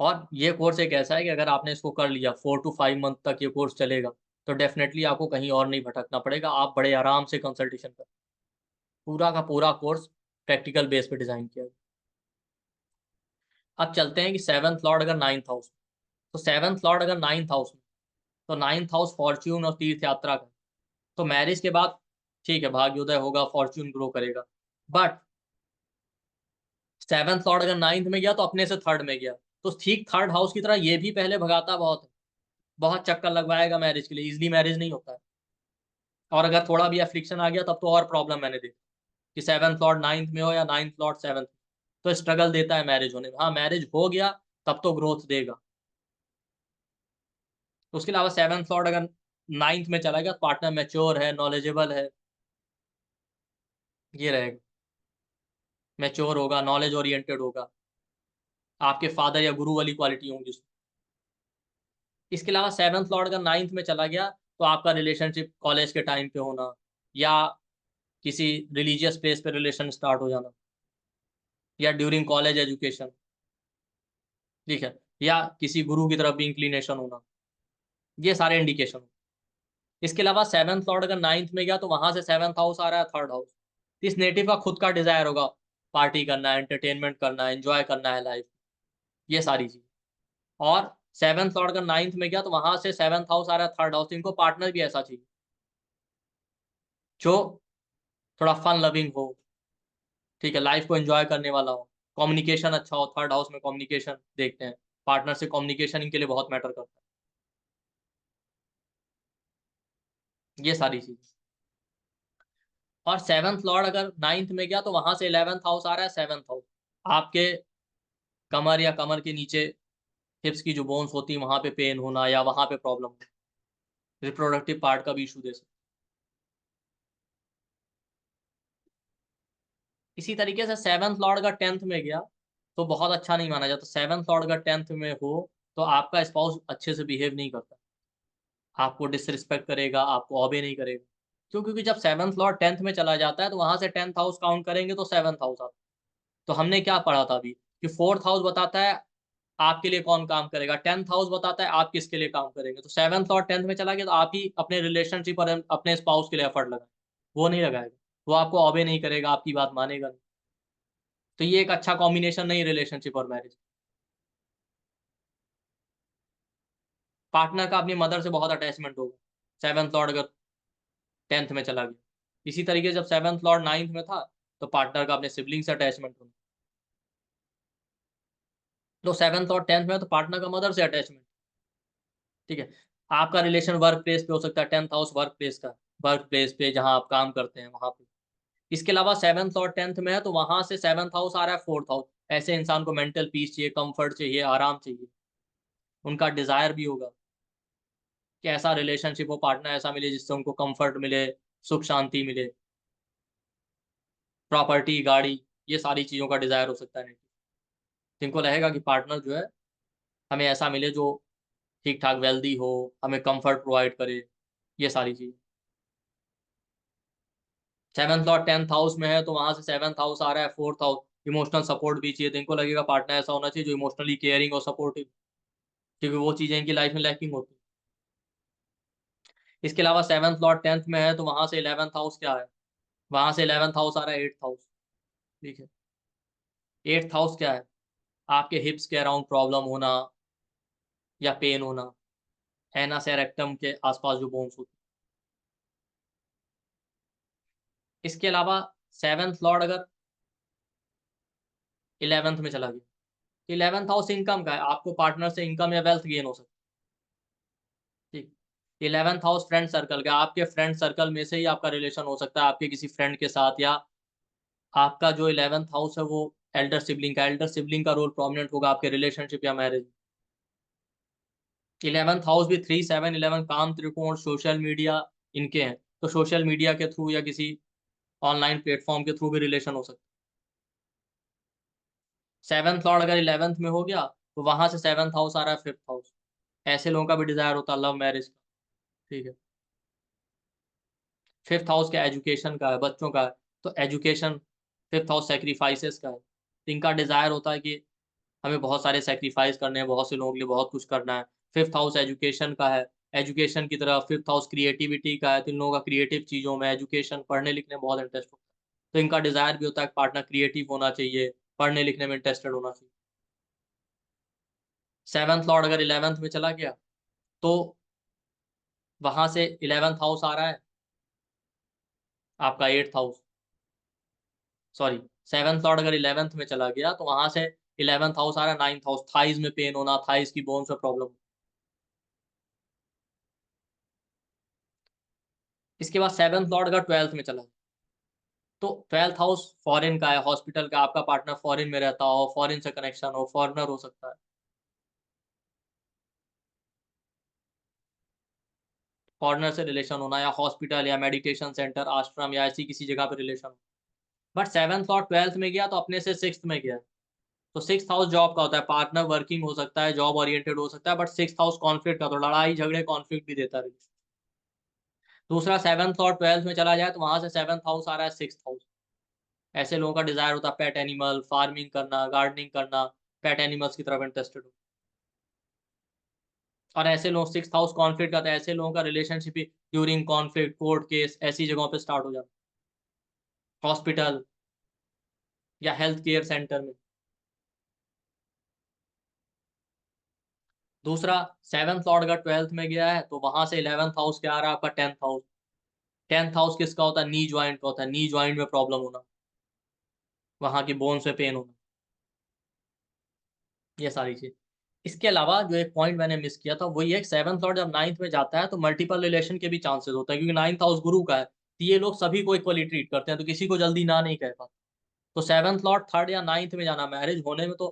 और ये कोर्स एक ऐसा है कि अगर आपने इसको कर लिया, 4 to 5 मंथ तक ये कोर्स चलेगा, तो डेफिनेटली आपको कहीं और नहीं भटकना पड़ेगा, आप बड़े आराम से कंसल्टेशन कर, पूरा का पूरा कोर्स प्रैक्टिकल बेस पे डिजाइन किया गया। अब चलते हैं कि सेवंथ लॉर्ड अगर नाइन्थ हाउस, तो सेवंथ लॉर्ड अगर नाइन्थ हाउस में, तो नाइन्थ हाउस फॉर्च्यून और तीर्थ यात्रा का, तो मैरिज के बाद ठीक है भाग्योदय होगा, फॉर्च्यून ग्रो करेगा। बट सेवंथ लॉर्ड अगर नाइन्थ में गया तो अपने से थर्ड में गया, तो ठीक थर्ड हाउस की तरह ये भी पहले भगाता बहुत है, बहुत चक्कर लगवाएगा मैरिज के लिए, इजिली मैरिज नहीं होता है। और अगर थोड़ा भी एफ्लिक्शन आ गया तब तो और प्रॉब्लम मैंने देखा, कि सेवंथ लॉर्ड नाइन्थ में हो या नाइन्थ लॉर्ड सेवंथ में, तो स्ट्रगल देता है मैरिज होने में। हाँ मैरिज हो गया तब तो ग्रोथ देगा। उसके अलावा सेवंथ लॉर्ड अगर नाइन्थ में चला गया, पार्टनर मैच्योर है, नॉलेजेबल है, ये रहेगा, मैच्योर होगा, नॉलेज ओरिएंटेड होगा, आपके फादर या गुरु वाली क्वालिटी होंगी उसमें। इसके अलावा सेवंथ लॉर्ड अगर नाइन्थ में चला गया, तो आपका रिलेशनशिप कॉलेज के टाइम पे होना, या किसी रिलीजियस प्लेस पे रिलेशन स्टार्ट हो जाना, या ड्यूरिंग कॉलेज एजुकेशन, ठीक है, या किसी गुरु की तरफ भी इंक्लिनेशन होना, ये सारे इंडिकेशन। इसके अलावा सेवंथ लॉर्ड अगर नाइन्थ में गया, तो वहां से सेवंथ हाउस आ रहा है थर्ड हाउस, इस नेटिव का खुद का डिजायर होगा, पार्टी करना है, एंटरटेनमेंट करना है, एंजॉय करना है लाइफ, ये सारी चीज। और सेवंथ लॉर्ड अगर नाइन्थ में गया, तो वहां से सेवंथ हाउस आ रहा है थर्ड हाउस, इनको पार्टनर भी ऐसा चाहिए जो थोड़ा फन लविंग हो, ठीक है, लाइफ को एंजॉय करने वाला हो, कम्युनिकेशन अच्छा हो, थर्ड हाउस में कम्युनिकेशन देखते हैं, पार्टनर से कम्युनिकेशन इनके लिए बहुत मैटर करता है, ये सारी चीज। और सेवंथ लॉर्ड अगर नाइन्थ में गया, तो वहां से 11th हाउस आ रहा है सेवंथ हाउस, आपके कमर या कमर के नीचे हिप्स की जो बोन्स होती है वहां पे पेन होना, या वहां पे प्रॉब्लम, रिप्रोडक्टिव पार्ट का भी इशू दे सकते। इसी तरीके से सेवंथ लॉर्ड अगर टेंथ में गया, तो बहुत अच्छा नहीं माना जाता। सेवंथ लॉर्ड अगर टेंथ में हो, तो आपका स्पाउस अच्छे से बिहेव नहीं करता, आपको डिसरिस्पेक्ट करेगा, आपको ऑबे नहीं करेगा। क्यों? क्योंकि जब सेवंथ लॉर्ड टेंथ में चला जाता है, तो वहां से टेंथ हाउस काउंट करेंगे तो सेवंथ हाउस आता है। तो हमने क्या पढ़ा था अभी, कि फोर्थ हाउस बताता है आपके लिए कौन काम करेगा, टेंथ हाउस बताता है आप किसके लिए काम करेंगे। तो सेवंथ और टेंथ में चला गया, तो आप ही अपने रिलेशनशिप और अपने स्पाउस के लिए एफर्ट लगाए, वो नहीं लगाएगा, वो आपको ऑबे नहीं करेगा, आपकी बात मानेगा नहीं। तो ये एक अच्छा कॉम्बिनेशन नहीं रिलेशनशिप और मैरिज। पार्टनर का अपनी मदर से बहुत अटैचमेंट होगा, सेवंथ लॉर्ड अगर टेंथ में चला गया। इसी तरीके से जब सेवंथ लॉर्ड नाइन्थ में था, तो पार्टनर का अपने सिबलिंग से अटैचमेंट होना। तो सेवंथ और टेंथ में तो पार्टनर का मदर से अटैचमेंट, ठीक है। आपका रिलेशन वर्क प्लेस पे हो सकता है, टेंथ हाउस वर्क प्लेस का, वर्क प्लेस पे जहां आप काम करते हैं वहां पे। इसके अलावा सेवंथ और टेंथ में है, तो वहां से सेवंथ हाउस आ रहा है फोर्थ हाउस, ऐसे इंसान को मेंटल पीस चाहिए, कंफर्ट चाहिए, आराम चाहिए, उनका डिजायर भी होगा कि ऐसा रिलेशनशिप हो, पार्टनर ऐसा मिले जिससे उनको कंफर्ट मिले, सुख शांति मिले, प्रॉपर्टी, गाड़ी, ये सारी चीजों का डिजायर हो सकता है। जिनको रहेगा कि पार्टनर जो है हमें ऐसा मिले जो ठीक ठाक वेल्दी हो, हमें कंफर्ट प्रोवाइड करे, ये सारी चीज। सेवंथ और टेंथ हाउस में है, तो वहां से सेवंथ हाउस आ रहा है फोर्थ हाउस, इमोशनल सपोर्ट भी चाहिए, तो इनको लगेगा पार्टनर ऐसा होना चाहिए जो इमोशनली केयरिंग और सपोर्टिव, क्योंकि वो चीजें इनकी लाइफ में लैकिंग होती है। इसके अलावा सेवंथ लॉर्ड टेंथ में है, तो वहां से 11th हाउस क्या है, वहां से 11th हाउस आ रहा है 8th हाउस, ठीक है। 8th हाउस क्या है, आपके हिप्स के अराउंड प्रॉब्लम होना, या पेन होना, एना सेरेक्टम के आसपास जो बोन्स होती है। इसके अलावा सेवंथ लॉर्ड अगर 11th में चला गया, 11th हाउस इनकम का है, आपको पार्टनर से इनकम या वेल्थ गेन हो सकता है, ठीक। 11th हाउस फ्रेंड सर्कल का, आपके फ्रेंड सर्कल में से ही आपका रिलेशन हो सकता है आपके किसी फ्रेंड के साथ, या आपका जो 11th हाउस है वो एल्डर सिबलिंग का, एल्डर सिबलिंग का रोल प्रोमिनेंट होगा आपके रिलेशनशिप या मैरिज। 11th हाउस भी 3, 7, 11 काम त्रिकोण, सोशल मीडिया, इनके हैं, तो सोशल मीडिया के थ्रू या किसी ऑनलाइन प्लेटफॉर्म के थ्रू भी रिलेशन हो सकता है। सेवंथ लॉर्ड अगर 11th में हो गया, तो वहां से सेवंथ हाउस आ रहा है फिफ्थ हाउस, ऐसे लोगों का भी डिजायर होता है लव मैरिज का, ठीक है। फिफ्थ हाउस का एजुकेशन का है, बच्चों का है, तो एजुकेशन, फिफ्थ हाउस सेक्रीफाइसेस का है, तो इनका डिजायर होता है कि हमें बहुत सारे सेक्रीफाइस करने हैं, बहुत से लोगों के लिए बहुत कुछ करना है। फिफ्थ हाउस एजुकेशन का है, एजुकेशन की तरफ। फिफ्थ हाउस क्रिएटिविटी का है, तो इन लोगों का क्रिएटिव चीजों में, एजुकेशन, पढ़ने लिखने में बहुत इंटरेस्ट होता है। तो इनका डिजायर भी होता है पार्टनर क्रिएटिव होना चाहिए, पढ़ने लिखने में इंटरेस्टेड होना चाहिए। सेवंथ लॉर्ड अगर 11th में चला गया तो वहां से 11th हाउस आ रहा है आपका 8th house, sorry, seventh Lord अगर 11th में चला गया तो वहां से 11th हाउस आ रहा है 9th हाउस, थाइज में पेन होना, थाइज की बोन्स में प्रॉब्लम। इसके बाद सेवंथ लॉर्ड अगर 12th में चला तो 12th हाउस फॉरेन का है, हॉस्पिटल का, आपका पार्टनर फॉरेन में रहता हो, फॉरेन से कनेक्शन हो, फॉरेनर हो सकता है, फॉरेनर से रिलेशन होना, या हॉस्पिटल या मेडिटेशन सेंटर, आश्रम या ऐसी किसी जगह पे रिलेशन हो। बट सेवंथ लॉर्ड 12th में गया तो अपने से 6th में गया, तो 6th हाउस जॉब का होता है, पार्टनर वर्किंग हो सकता है, जॉब ओरिएंटेड हो सकता है, बट 6th हाउस कॉन्फ्लिक्ट का, तो लड़ाई झगड़े कॉन्फ्लिक्ट भी देता है। दूसरा, सेवंथ और 12th में चला जाए तो वहां से 7th हाउस आ रहा है 6th हाउस, ऐसे लोगों का डिजायर होता है पेट एनिमल, फार्मिंग करना, गार्डनिंग करना, पेट एनिमल्स की तरफ इंटरेस्टेड हो। और ऐसे लोग 6th हाउस कॉन्फ्लिक्ट करते हैं, ऐसे लोगों का रिलेशनशिप भी ड्यूरिंग कॉन्फ्लिक्ट, कोर्ट केस, ऐसी जगहों पे स्टार्ट हो जाता है, हॉस्पिटल या हेल्थ केयर सेंटर में। दूसरा, सेवंथ लॉर्ड अगर 12th में गया है तो वहां से 11th हाउस क्या आ रहा है आपका 10th हाउस। 10th हाउस किसका होता है, नी ज्वाइंट का होता है, नी ज्वाइंट में प्रॉब्लम होना, वहां की बोन्स में पेन होना, ये सारी चीज। इसके अलावा जो एक पॉइंट मैंने मिस किया था वो ये, सेवंथ लॉर्ड जब 9th में जाता है तो मल्टीपल रिलेशन के भी चांसेस होता है, क्योंकि 9th हाउस गुरु का है, तो ये लोग सभी को इक्वली ट्रीट करते हैं, तो किसी को जल्दी ना नहीं कह पाते। तो सेवंथ लॉर्ड 3rd या 9th में जाना मैरिज होने में तो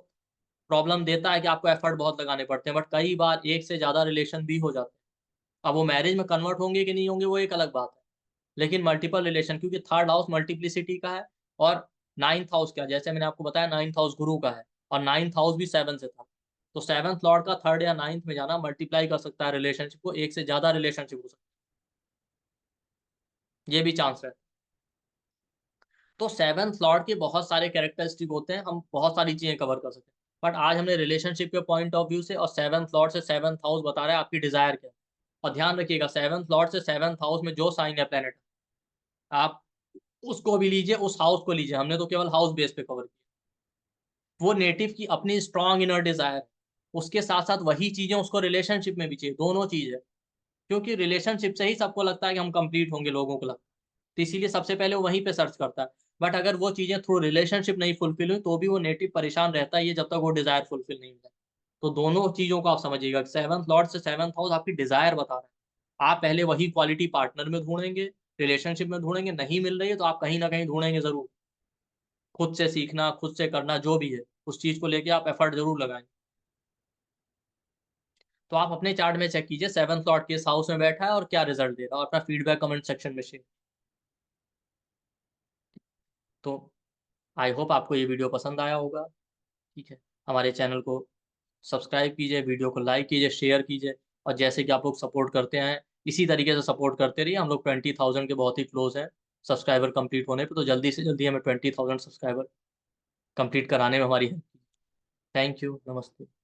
प्रॉब्लम देता है कि आपको एफर्ट बहुत लगाने पड़ते हैं, बट कई बार एक से ज्यादा रिलेशन भी हो जाते हैं। अब वो मैरिज में कन्वर्ट होंगे कि नहीं होंगे वो एक अलग बात है, लेकिन मल्टीपल रिलेशन, क्योंकि 3rd हाउस मल्टीप्लिसिटी का है, और 9th हाउस क्या, जैसे मैंने आपको बताया 9th हाउस गुरु का है, और 9th हाउस भी 7 से था, तो 7th लॉर्ड का 3rd या 9th में जाना मल्टीप्लाई कर सकता है रिलेशनशिप को, एक से ज्यादा रिलेशनशिप हो सकता है, ये भी चांस है। तो 7th लॉर्ड के बहुत सारे कैरेक्टरिस्टिक होते हैं, हम बहुत सारी चीजें कवर कर सकते हैं, बट आज हमने रिलेशनशिप के पॉइंट ऑफ व्यू से और 7th लॉर्ड से 7th हाउस बता रहा है आपकी डिजायर क्या है। और ध्यान रखिएगा 7th लॉर्ड से 7th हाउस में जो साइन है प्लेनेट, आप उसको भी लीजिए, उस हाउस को लीजिए, हमने तो केवल हाउस बेस पे कवर किया। वो नेटिव की अपनी स्ट्रांग इनर डिजायर, उसके साथ साथ वही चीजें उसको रिलेशनशिप में भी चाहिए, दोनों चीज है, क्योंकि रिलेशनशिप से ही सबको लगता है कि हम कंप्लीट होंगे, लोगों को लगता है, तो इसीलिए सबसे पहले वो वहीं पे सर्च करता है। बट अगर वो चीजें थ्रू रिलेशनशिप नहीं फुलफिल हुई तो भी वो नेटिव परेशान रहता है, ये जब तक वो डिजायर फुलफिल नहीं होता। तो दोनों चीजों को आप समझिएगा, 7th लॉर्ड से 7th हाउस आपकी डिजायर बता रहा है, आप पहले वही क्वालिटी पार्टनर में ढूंढेंगे, रिलेशनशिप में ढूंढेंगे, नहीं मिल रही है तो आप कहीं ना कहीं ढूंढेंगे जरूर, खुद से सीखना, खुद से करना, जो भी है उस चीज को लेके आप एफर्ट जरूर लगाएं। तो आप अपने चार्ट में चेक कीजिए 7th लॉर्ड किस हाउस में बैठा है और क्या रिजल्ट दे रहा है, और अपना फीडबैक कमेंट सेक्शन में शेयर। तो आई होप आपको ये वीडियो पसंद आया होगा। ठीक है, हमारे चैनल को सब्सक्राइब कीजिए, वीडियो को लाइक कीजिए, शेयर कीजिए, और जैसे कि आप लोग सपोर्ट करते हैं इसी तरीके से सपोर्ट करते रहिए। हम लोग 20,000 के बहुत ही क्लोज हैं सब्सक्राइबर कंप्लीट होने पे, तो जल्दी से जल्दी हमें 20,000 सब्सक्राइबर कंप्लीट कराने में हमारी हेल्प। थैंक यू, नमस्ते।